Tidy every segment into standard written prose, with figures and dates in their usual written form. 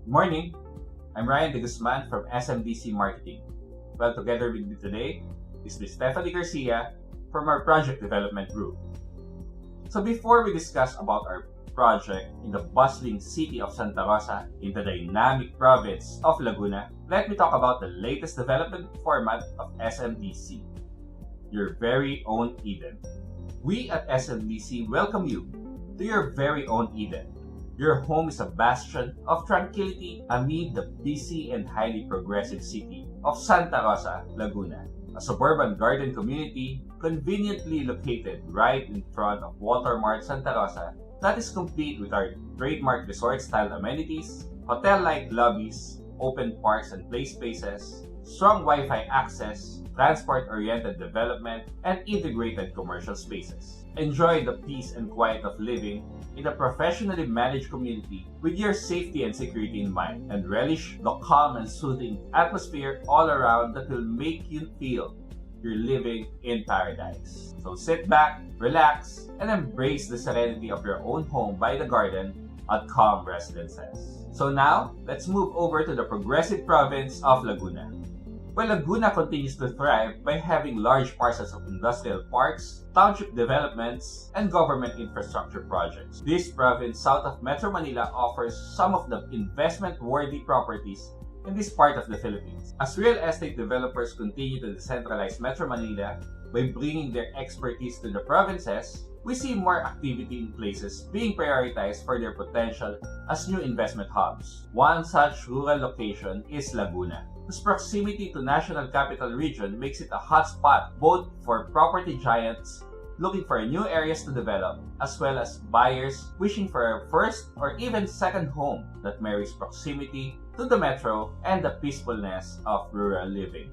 Good morning, I'm Ryan de Guzman from Smdc Marketing. Well, together with me today is Ms. Stephanie Garcia from our Project Development Group. So before we discuss about our project in the bustling city of Santa Rosa in the dynamic province of Laguna, let me talk about the latest development format of SMDC, your very own Eden. We at SMDC welcome you to your very own Eden. Your home is a bastion of tranquility amid the busy and highly progressive city of Santa Rosa, Laguna, a suburban garden community conveniently located right in front of WalterMart Santa Rosa that is complete with our trademark resort-style amenities, hotel-like lobbies, open parks and play spaces, strong Wi-Fi access, transport-oriented development, and integrated commercial spaces. Enjoy the peace and quiet of living in a professionally managed community with your safety and security in mind, and relish the calm and soothing atmosphere all around that will make you feel you're living in paradise. So sit back, relax, and embrace the serenity of your own home by the garden at Calm Residences. So now, let's move over to the progressive province of Laguna. Well, Laguna continues to thrive by having large parcels of industrial parks, township developments, and government infrastructure projects. This province south of Metro Manila offers some of the investment-worthy properties in this part of the Philippines. As real estate developers continue to decentralize Metro Manila by bringing their expertise to the provinces, we see more activity in places being prioritized for their potential as new investment hubs. One such rural location is Laguna, whose proximity to National Capital Region makes it a hotspot both for property giants looking for new areas to develop, as well as buyers wishing for a first or even second home that marries proximity to the metro and the peacefulness of rural living.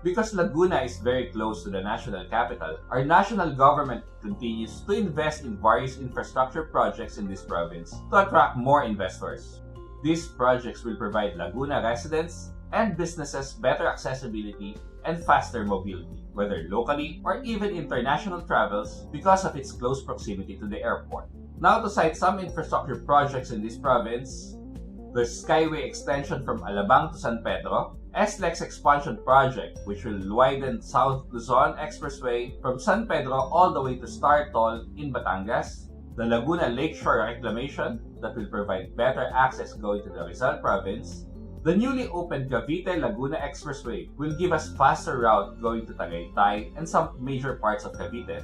Because Laguna is very close to the national capital, our national government continues to invest in various infrastructure projects in this province to attract more investors. These projects will provide Laguna residents and businesses better accessibility and faster mobility, whether locally or even international travels because of its close proximity to the airport. Now to cite some infrastructure projects in this province, the Skyway extension from Alabang to San Pedro, SLEX expansion project which will widen South Luzon Expressway from San Pedro all the way to Star Toll in Batangas, the Laguna Lakeshore reclamation that will provide better access going to the Rizal province, the newly opened Cavite-Laguna Expressway will give us faster route going to Tagaytay and some major parts of Cavite,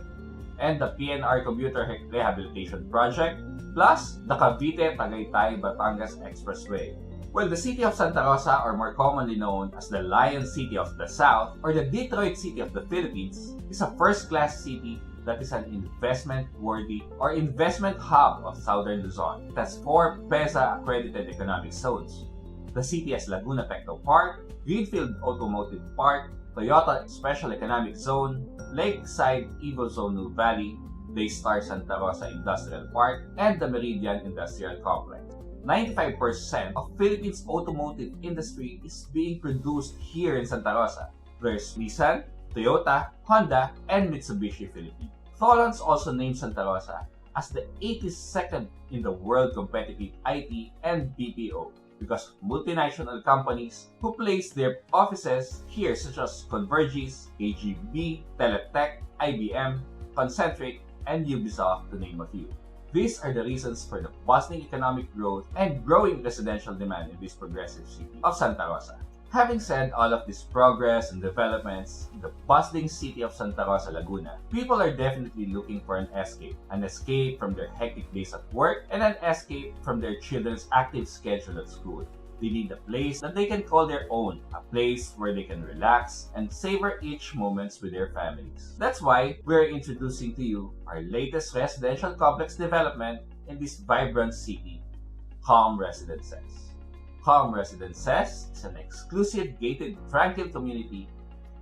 and the PNR Commuter Rehabilitation Project, plus the Cavite-Tagaytay-Batangas Expressway. Well, the city of Santa Rosa, or more commonly known as the Lion City of the South, or the Detroit City of the Philippines, is a first-class city that is an investment-worthy or investment hub of Southern Luzon. It has 4 PEZA-accredited economic zones. The city has Laguna Techno Park, Greenfield Automotive Park, Toyota Special Economic Zone, Lakeside Evo Zone New Valley, Daystar Santa Rosa Industrial Park, and the Meridian Industrial Complex. 95% of Philippines' automotive industry is being produced here in Santa Rosa. There's Nissan, Toyota, Honda, and Mitsubishi Philippines. Tholons also named Santa Rosa as the 82nd in the world competitive IT and BPO because multinational companies who place their offices here such as Convergys, KGB, Teletech, IBM, Concentric, and Ubisoft to name a few. These are the reasons for the bustling economic growth and growing residential demand in this progressive city of Santa Rosa. Having said all of this progress and developments in the bustling city of Santa Rosa, Laguna, people are definitely looking for an escape from their hectic days at work and an escape from their children's active schedule at school. They need a place that they can call their own, a place where they can relax and savor each moment with their families. That's why we're introducing to you our latest residential complex development in this vibrant city, Calm Residences. Calm Residences is an exclusive gated tranquil community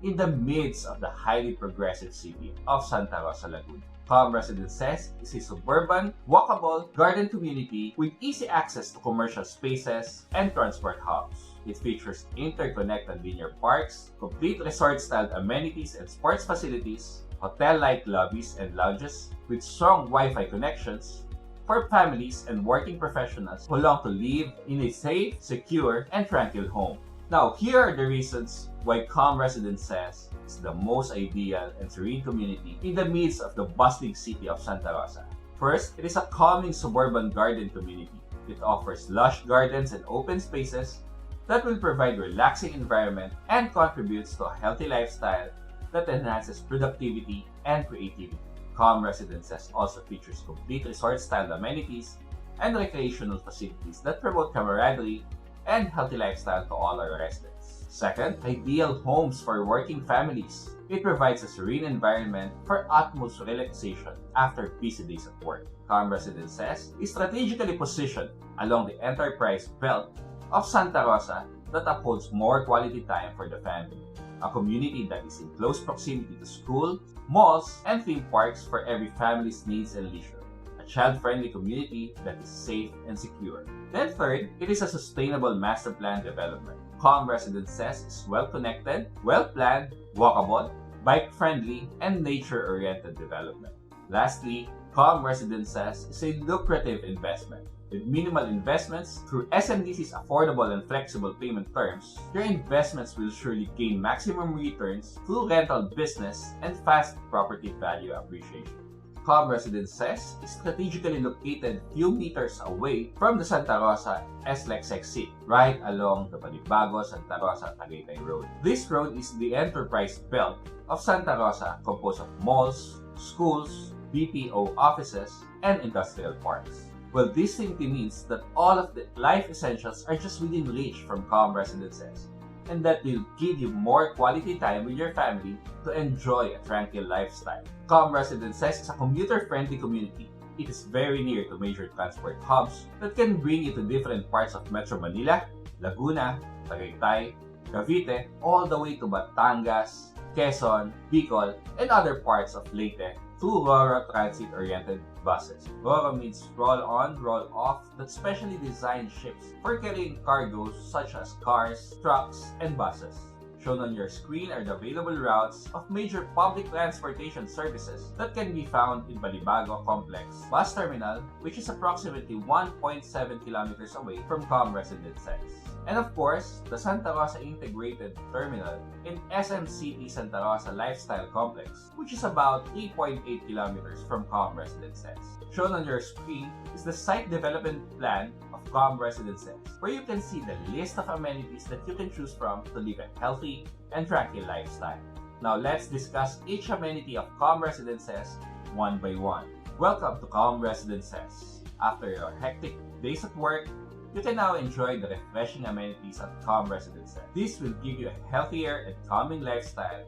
in the midst of the highly progressive city of Santa Rosa, Laguna. Calm Residences is a suburban, walkable garden community with easy access to commercial spaces and transport hubs. It features interconnected linear parks, complete resort-style amenities and sports facilities, hotel-like lobbies and lounges with strong Wi-Fi connections, for families and working professionals who long to live in a safe, secure, and tranquil home. Now, here are the reasons why Calm Residences is the most ideal and serene community in the midst of the bustling city of Santa Rosa. First, it is a calming suburban garden community. It offers lush gardens and open spaces that will provide a relaxing environment and contributes to a healthy lifestyle that enhances productivity and creativity. Calm Residences also features complete resort-style amenities and recreational facilities that promote camaraderie and healthy lifestyle to all our residents. Second, ideal homes for working families. It provides a serene environment for utmost relaxation after busy days at work. Calm Residences is strategically positioned along the enterprise belt of Santa Rosa that upholds more quality time for the family. A community that is in close proximity to school, malls, and theme parks for every family's needs and leisure. A child-friendly community that is safe and secure. Then third, it is a sustainable master plan development. Calm Residences is well-connected, well-planned, walkable, bike-friendly, and nature-oriented development. Lastly, Calm Residences is a lucrative investment. With minimal investments through SMDC's affordable and flexible payment terms, your investments will surely gain maximum returns through rental business and fast property value appreciation. Calm Residences is strategically located few meters away from the Santa Rosa SLEX exit, right along the Panibago-Santa Rosa-Tagaytay Road. This road is the enterprise belt of Santa Rosa, composed of malls, schools, BPO offices, and industrial parks. Well, this simply means that all of the life essentials are just within reach from Calm Residences, and that will give you more quality time with your family to enjoy a tranquil lifestyle. Calm Residences is a commuter-friendly community. It is very near to major transport hubs that can bring you to different parts of Metro Manila, Laguna, Tagaytay, Cavite, all the way to Batangas, Quezon, Bicol, and other parts of Leyte through RORO transit-oriented buses. RORO means roll on, roll off, that specially designed ships for carrying cargoes such as cars, trucks, and buses. Shown on your screen are the available routes of major public transportation services that can be found in Balibago Complex Bus Terminal, which is approximately 1.7 kilometers away from Calm Residences. And of course, the Santa Rosa Integrated Terminal in SM City Santa Rosa Lifestyle Complex, which is about 3.8 kilometers from Calm Residences. Shown on your screen is the site development plan of Calm Residences, where you can see the list of amenities that you can choose from to live a healthy and tranquil lifestyle. Now let's discuss each amenity of Calm Residences one by one. Welcome to Calm Residences. After your hectic days at work, you can now enjoy the refreshing amenities at Calm Residences. This will give you a healthier and calming lifestyle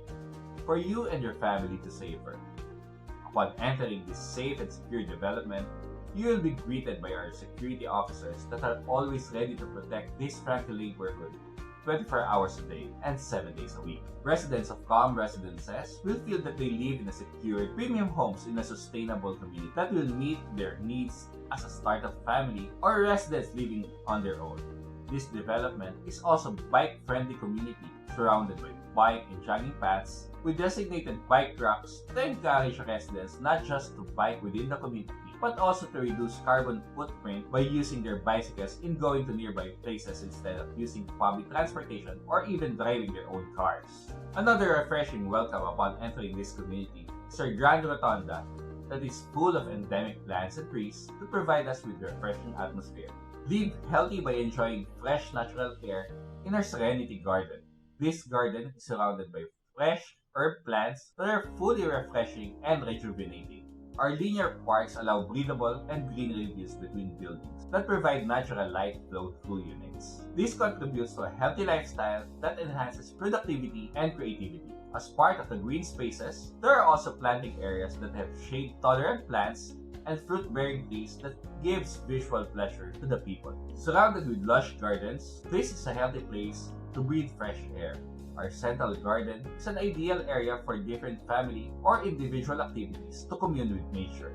for you and your family to savor. Upon entering this safe and secure development, you will be greeted by our security officers that are always ready to protect this tranquil neighborhood 24 hours a day and 7 days a week. Residents of Calm Residences will feel that they live in a secure, premium homes in a sustainable community that will meet their needs as a startup family or residents living on their own. This development is also a bike-friendly community surrounded by bike and jogging paths with designated bike racks to encourage residents not just to bike within the community, but also to reduce carbon footprint by using their bicycles in going to nearby places instead of using public transportation or even driving their own cars. Another refreshing welcome upon entering this community is our Grand Rotunda that is full of endemic plants and trees to provide us with a refreshing atmosphere. Live healthy by enjoying fresh natural air in our Serenity Garden. This garden is surrounded by fresh herb plants that are fully refreshing and rejuvenating. Our linear parks allow breathable and greenery views between buildings that provide natural light flow through units. This contributes to a healthy lifestyle that enhances productivity and creativity. As part of the green spaces, there are also planting areas that have shade-tolerant plants and fruit-bearing trees that gives visual pleasure to the people. Surrounded with lush gardens, this is a healthy place to breathe fresh air. Our central garden is an ideal area for different family or individual activities to commune with nature.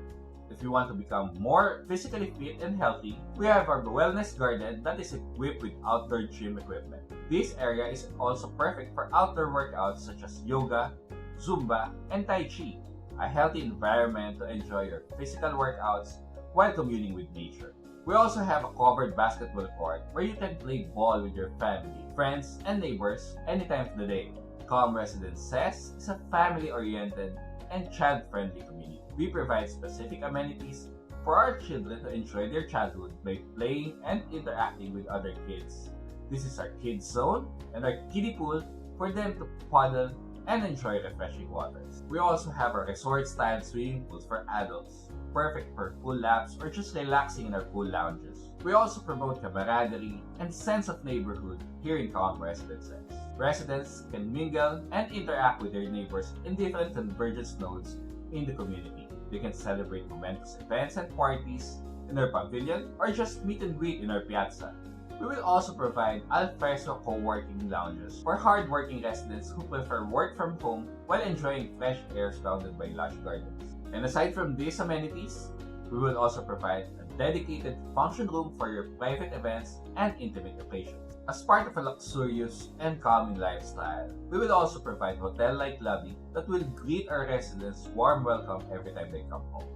If you want to become more physically fit and healthy, we have our wellness garden that is equipped with outdoor gym equipment. This area is also perfect for outdoor workouts such as yoga, Zumba, and Tai Chi. A healthy environment to enjoy your physical workouts while communing with nature. We also have a covered basketball court where you can play ball with your family, friends, and neighbors any time of the day. Calm Residences is a family-oriented and child-friendly community. We provide specific amenities for our children to enjoy their childhood by playing and interacting with other kids. This is our kids zone and our kiddie pool for them to paddle and enjoy refreshing waters. We also have our resort-style swimming pools for adults, perfect for pool laps or just relaxing in our pool lounges. We also promote camaraderie and sense of neighborhood here in Calm Residences. Residents can mingle and interact with their neighbors in different convergence nodes in the community. They can celebrate momentous events and parties in our pavilion or just meet and greet in our piazza. We will also provide al fresco co-working lounges for hard-working residents who prefer work from home while enjoying fresh air surrounded by lush gardens. And aside from these amenities, we will also provide a dedicated function room for your private events and intimate occasions. As part of a luxurious and calming lifestyle, we will also provide hotel-like lobby that will greet our residents warm welcome every time they come home.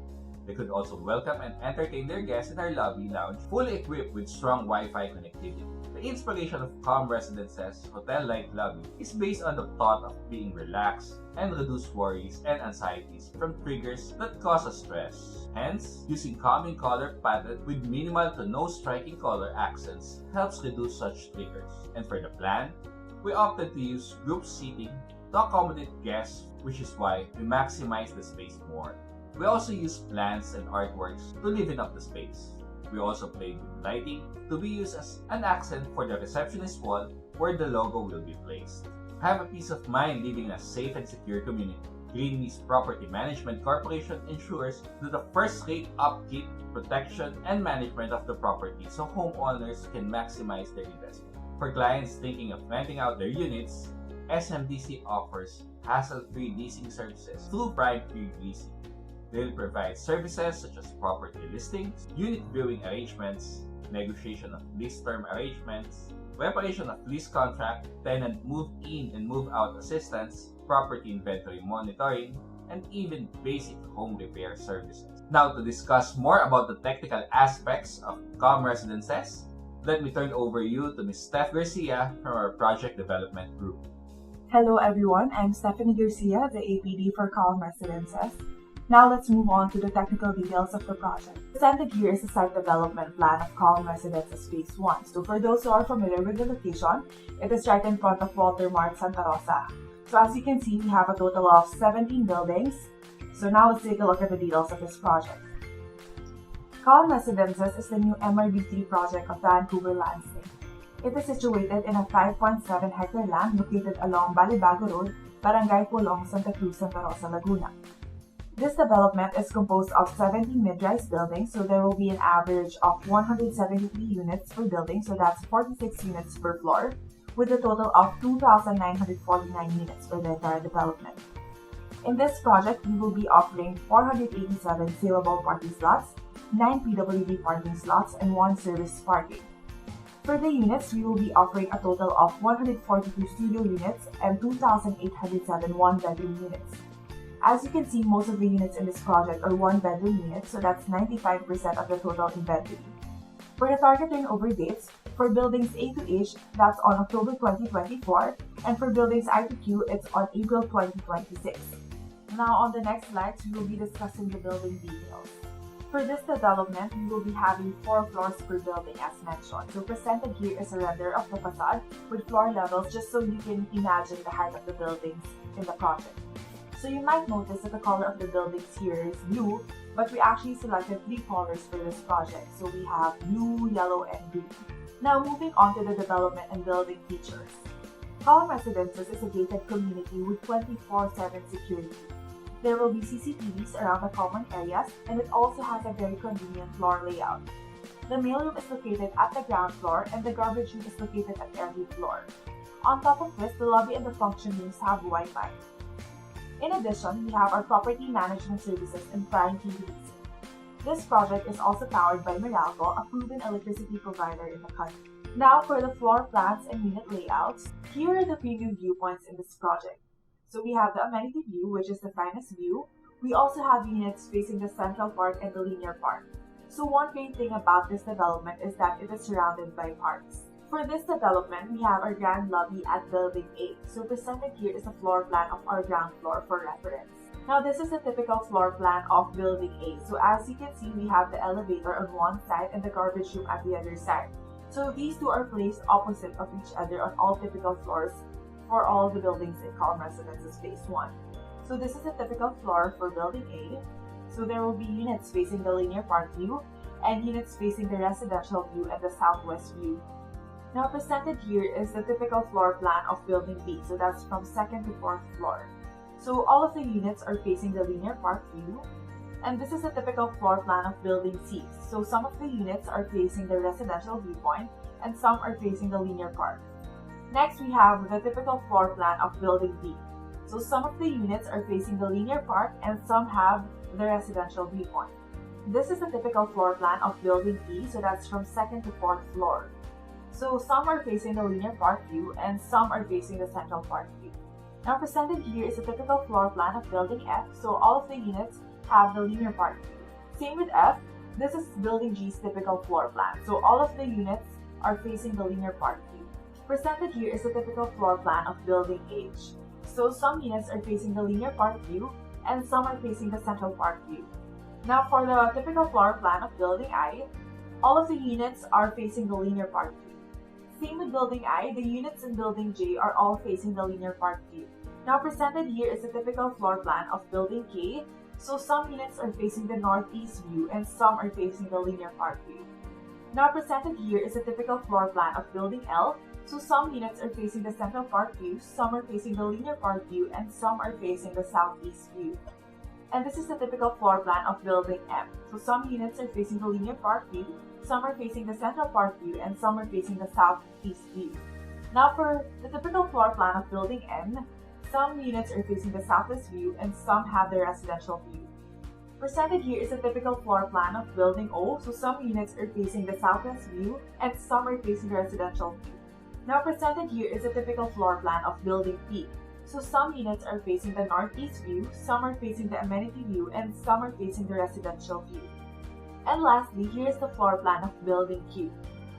They could also welcome and entertain their guests in our lobby lounge, fully equipped with strong Wi-Fi connectivity. The inspiration of Calm Residences' hotel-like lobby is based on the thought of being relaxed and reduce worries and anxieties from triggers that cause us stress. Hence, using calming color palette with minimal to no striking color accents helps reduce such triggers. And for the plan, we opted to use group seating to accommodate guests, which is why we maximize the space more. We also use plants and artworks to liven up the space. We also played with lighting to be used as an accent for the receptionist wall where the logo will be placed. Have a peace of mind living in a safe and secure community. Greenleaf's Property Management Corporation ensures that the first-rate upkeep, protection, and management of the property so homeowners can maximize their investment. For clients thinking of renting out their units, SMDC offers hassle-free leasing services through Prime-Free Leasing. They'll provide services such as property listings, unit viewing arrangements, negotiation of lease term arrangements, preparation of lease contract, tenant move-in and move-out assistance, property inventory monitoring, and even basic home repair services. Now, to discuss more about the technical aspects of Calm Residences, let me turn over you to Ms. Steph Garcia from our Project Development Group. Hello everyone, I'm Stephanie Garcia, the APD for Calm Residences. Now let's move on to the technical details of the project. Presented here is the site development plan of Calm Residences Phase 1. So for those who are familiar with the location, it is right in front of WalterMart Santa Rosa. So as you can see, we have a total of 17 buildings. So now let's take a look at the details of this project. Calm Residences is the new MRB3 project of Vancouver Landscape. It is situated in a 5.7 hectare land located along Balibago Road, Barangay Pulong, Santa Cruz, Santa Rosa, Laguna. This development is composed of 17 mid-rise buildings, so there will be an average of 173 units per building, so that's 46 units per floor, with a total of 2,949 units for the entire development. In this project, we will be offering 487 saleable parking slots, 9 PWD parking slots, and 1 service parking. For the units, we will be offering a total of 142 studio units and 2,807 one-bedroom units. As you can see, most of the units in this project are one-bedroom units, so that's 95% of the total inventory. For the target turnover dates, for buildings A to H, that's on October 2024, and for buildings I to Q, it's on April 2026. Now on the next slides, we will be discussing the building details. For this development, we will be having 4 floors per building as mentioned. So presented here is a render of the facade with floor levels just so you can imagine the height of the buildings in the project. So you might notice that the color of the buildings here is blue, but we actually selected 3 colors for this project. So we have blue, yellow, and green. Now moving on to the development and building features. Calm Residences is a gated community with 24/7 security. There will be CCTVs around the common areas, and it also has a very convenient floor layout. The mailroom is located at the ground floor, and the garbage room is located at every floor. On top of this, the lobby and the function rooms have Wi-Fi. In addition, we have our property management services and Prime-Free Leasing. This project is also powered by Meralco, a proven electricity provider in the country. Now for the floor plans and unit layouts, here are the preview viewpoints in this project. So we have the amenity view, which is the finest view. We also have units facing the Central Park and the Linear Park. So one great thing about this development is that it is surrounded by parks. For this development, we have our grand lobby at Building A. So presented here is a floor plan of our ground floor for reference. Now this is a typical floor plan of Building A. So as you can see, we have the elevator on one side and the garbage room at the other side. So these two are placed opposite of each other on all typical floors for all the buildings in Calm Residences Phase 1. So this is a typical floor for Building A. So there will be units facing the linear park view and units facing the residential view and the southwest view. Now presented here is the typical floor plan of Building B. So that's from 2nd to 4th floor. So all of the units are facing the linear park view. And this is a typical floor plan of Building C. So some of the units are facing the residential viewpoint and some are facing the linear park. Next, we have the typical floor plan of Building D. So some of the units are facing the linear park and some have the residential viewpoint. This is a typical floor plan of Building E, so that's from 2nd to 4th floor. So some are facing the linear park view and some are facing the central park view. Now presented here is a typical floor plan of Building F, so all of the units have the linear park view. Same with F, this is Building G's typical floor plan, so all of the units are facing the linear park view. Presented here is a typical floor plan of Building H. So some units are facing the linear park view and some are facing the central park view. Now for the typical floor plan of Building I, all of the units are facing the linear park view. Same with Building I, the units in Building J are all facing the linear park view. Now presented here is a typical floor plan of Building K, so some units are facing the northeast view and some are facing the linear park view. Now presented here is a typical floor plan of Building L, so some units are facing the central park view, some are facing the linear park view, and some are facing the southeast view. And this is the typical floor plan of Building M. So some units are facing the linear park view, some are facing the central park view, and some are facing the southeast view. Now for the typical floor plan of Building N, some units are facing the southwest view and some have the residential view. Presented here is a typical floor plan of Building O, so some units are facing the southwest view and some are facing the residential view. Now presented here is a typical floor plan of Building P. So some units are facing the northeast view, some are facing the amenity view, and some are facing the residential view. And lastly, here's the floor plan of Building Q.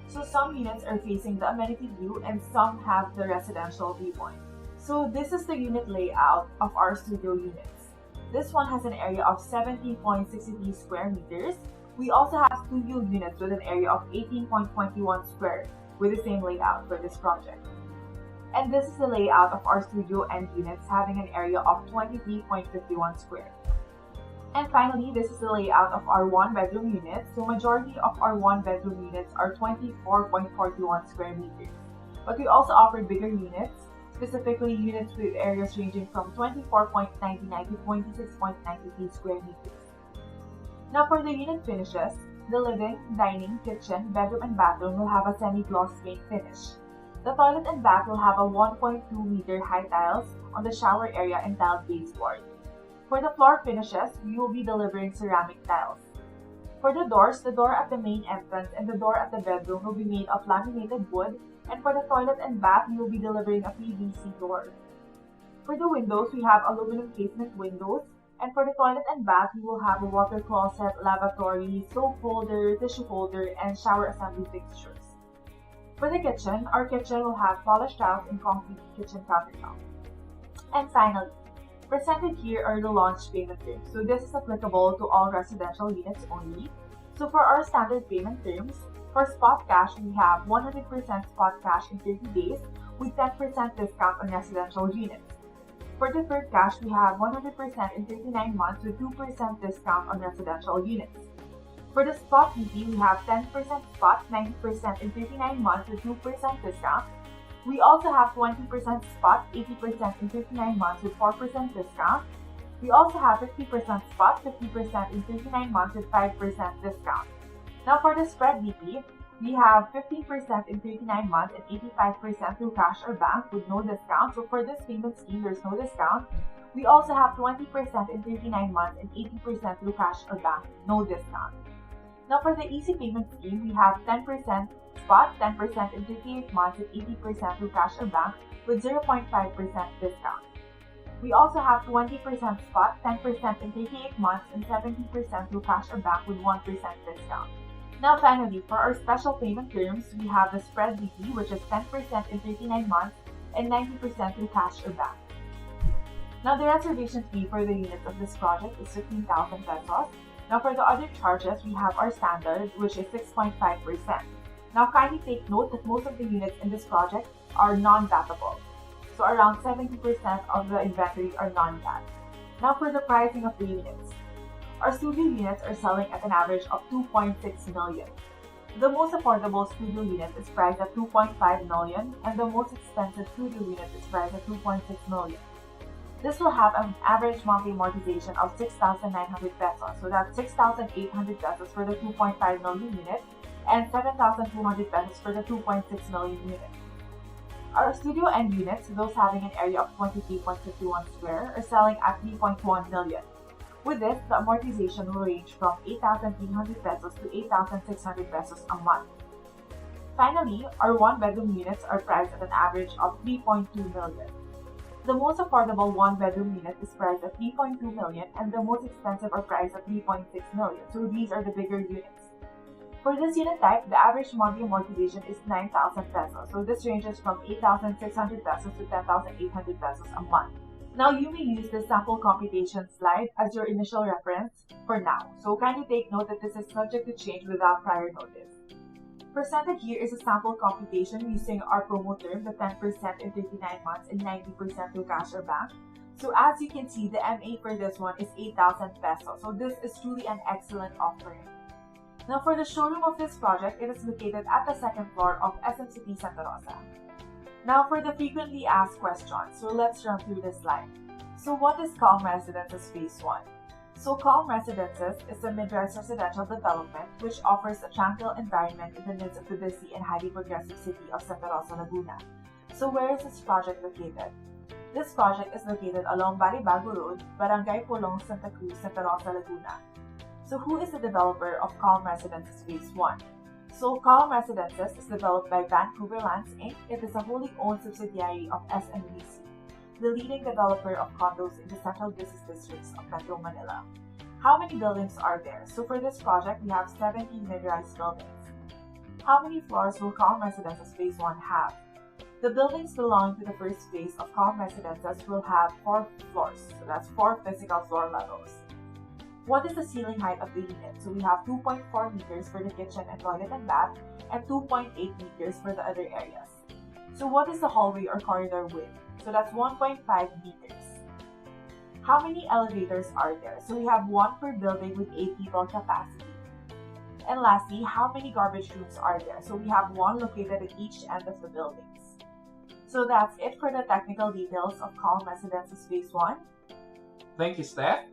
So some units are facing the amenity view and some have the residential viewpoint. So this is the unit layout of our studio units. This one has an area of 70.63 square meters. We also have studio units with an area of 18.21 square with the same layout for this project. And this is the layout of our studio end units having an area of 23.51 square. And finally, this is the layout of our one-bedroom units. So majority of our one-bedroom units are 24.41 square meters. But we also offer bigger units, specifically units with areas ranging from 24.99 to 26.93 square meters. Now for the unit finishes, the living, dining, kitchen, bedroom, and bathroom will have a semi-gloss paint finish. The toilet and bath will have a 1.2 meter high tiles on the shower area and tiled baseboard. For the floor finishes, we will be delivering ceramic tiles. For the doors, the door at the main entrance and the door at the bedroom will be made of laminated wood, and for the toilet and bath, we will be delivering a PVC door. For the windows, we have aluminum casement windows, and for the toilet and bath, we will have a water closet, lavatory, soap holder, tissue holder, and shower assembly fixtures. For the kitchen, our kitchen will have polished tiles and concrete kitchen countertop. And finally, presented here are the launch payment terms. So this is applicable to all residential units only. So for our standard payment terms, for spot cash, we have 100% spot cash in 30 days with 10% discount on residential units. For deferred cash, we have 100% in 39 months with 2% discount on residential units. For the spot BP, we have 10% spot, 90% in 39 months with 2% discount. We also have 20% spot, 80% in 39 months with 4% discount. We also have 50% spot, 50% in 39 months with 5% discount. Now for the spread BP, we have 15% in 39 months and 85% through cash or bank with no discount. So for this payment scheme, there's no discount. We also have 20% in 39 months and 80% through cash or bank, no discount. Now for the easy payment scheme, we have 10% spot, 10% in 38 months and 80% through cash or bank with 0.5% discount. We also have 20% spot, 10% in 38 months, and 70% through cash or bank with 1% discount. Now finally, for our special payment terms, we have the spread BT, which is 10% in 39 months and 90% through cash or bank. Now the reservation fee for the units of this project is 15,000 pesos. Now for the other charges, we have our standard, which is 6.5%. Now kindly take note that most of the units in this project are non-VATable. So around 70% of the inventory are non-VAT. Now for the pricing of the units. Our studio units are selling at an average of 2.6 million. The most affordable studio unit is priced at 2.5 million and the most expensive studio unit is priced at 2.6 million. This will have an average monthly amortization of 6,900 pesos. So that's 6,800 pesos for the 2.5 million unit and 7,200 pesos for the 2.6 million unit. Our studio end units, those having an area of 23.51 square, are selling at 3.1 million. With this, the amortization will range from 8,300 pesos to 8,600 pesos a month. Finally, our one-bedroom units are priced at an average of 3.2 million. The most affordable one-bedroom unit is priced at 3.2 million and the most expensive are priced at 3.6 million. So these are the bigger units. For this unit type, the average monthly amortization is 9,000 pesos. So this ranges from 8,600 pesos to 10,800 pesos a month. Now you may use the sample computation slide as your initial reference for now. So kindly take note that this is subject to change without prior notice. Presented here is a sample computation using our promo term, the 10% in 39 months and 90% through cash or bank. So as you can see, the MA for this one is 8,000 pesos. So this is truly an excellent offering. Now for the showroom of this project, it is located at the second floor of SM City, Santa Rosa. Now for the frequently asked questions, so let's run through this slide. So what is Calm Residences Phase 1? So Calm Residences is a mid-rise residential development which offers a tranquil environment in the midst of the busy and highly progressive city of Santa Rosa, Laguna. So where is this project located? This project is located along Baribago Road, Barangay Polong, Santa Cruz, Santa Rosa, Laguna. So who is the developer of Calm Residences Phase 1? So Calm Residences is developed by Vancouver Lands Inc. It is a wholly owned subsidiary of Smdc, the leading developer of condos in the central business districts of Metro Manila. How many buildings are there? So for this project, we have 17 mid-rise buildings. How many floors will Calm Residences Phase 1 have? The buildings belonging to the first phase of Calm Residences will have 4 floors, so that's 4 physical floor levels. What is the ceiling height of the unit? So we have 2.4 meters for the kitchen and toilet and bath, and 2.8 meters for the other areas. So what is the hallway or corridor width? So that's 1.5 meters. How many elevators are there? So we have 1 per building with 8 people capacity. And lastly, how many garbage rooms are there? So we have 1 located at each end of the buildings. So that's it for the technical details of Calm Residences Phase 1. Thank you, Steph.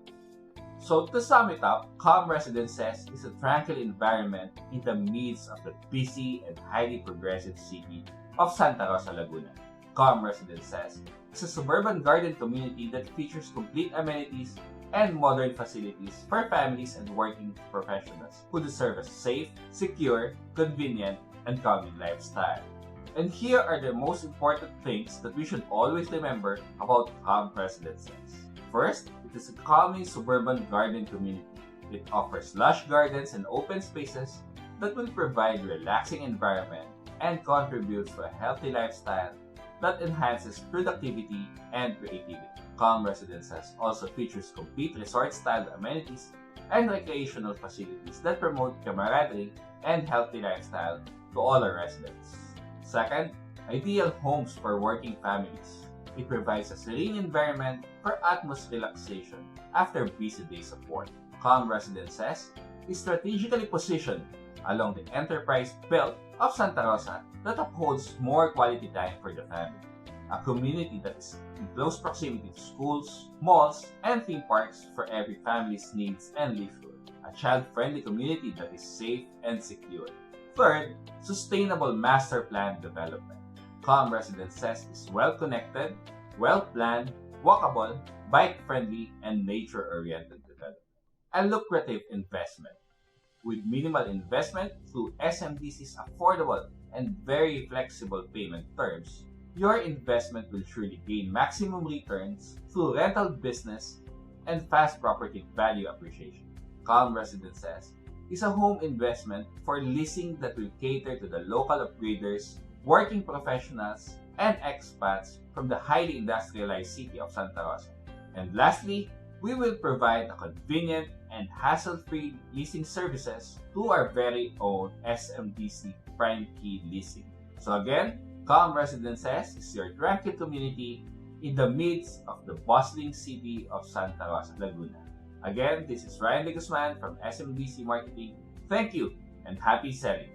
So to sum it up, Calm Residences is a tranquil environment in the midst of the busy and highly progressive city of Santa Rosa, Laguna. Calm Residences is a suburban garden community that features complete amenities and modern facilities for families and working professionals who deserve a safe, secure, convenient, and calming lifestyle. And here are the most important things that we should always remember about Calm Residences. First, it is a calming suburban garden community. It offers lush gardens and open spaces that will provide a relaxing environment and contributes to a healthy lifestyle that enhances productivity and creativity. Calm Residences also features complete resort-style amenities and recreational facilities that promote camaraderie and healthy lifestyle to all our residents. Second, ideal homes for working families. It provides a serene environment for utmost relaxation after busy days of work. Calm Residences is strategically positioned along the enterprise belt of Santa Rosa that upholds more quality time for the family. A community that is in close proximity to schools, malls, and theme parks for every family's needs and leisure. A child-friendly community that is safe and secure. Third, sustainable master plan development. Calm Residences is well-connected, well-planned, walkable, bike-friendly, and nature-oriented development. A lucrative investment. With minimal investment through SMDC's affordable and very flexible payment terms, your investment will surely gain maximum returns through rental business and fast property value appreciation. Calm Residences is a home investment for leasing that will cater to the local upgraders, working professionals, and expats from the highly industrialized city of Santa Rosa. And lastly, we will provide a convenient and hassle-free leasing services to our very own SMDC Prime Key Leasing. So again, Calm Residences is your tranquil community in the midst of the bustling city of Santa Rosa, Laguna. Again, this is Ryan De Guzman from SMDC Marketing. Thank you and happy selling!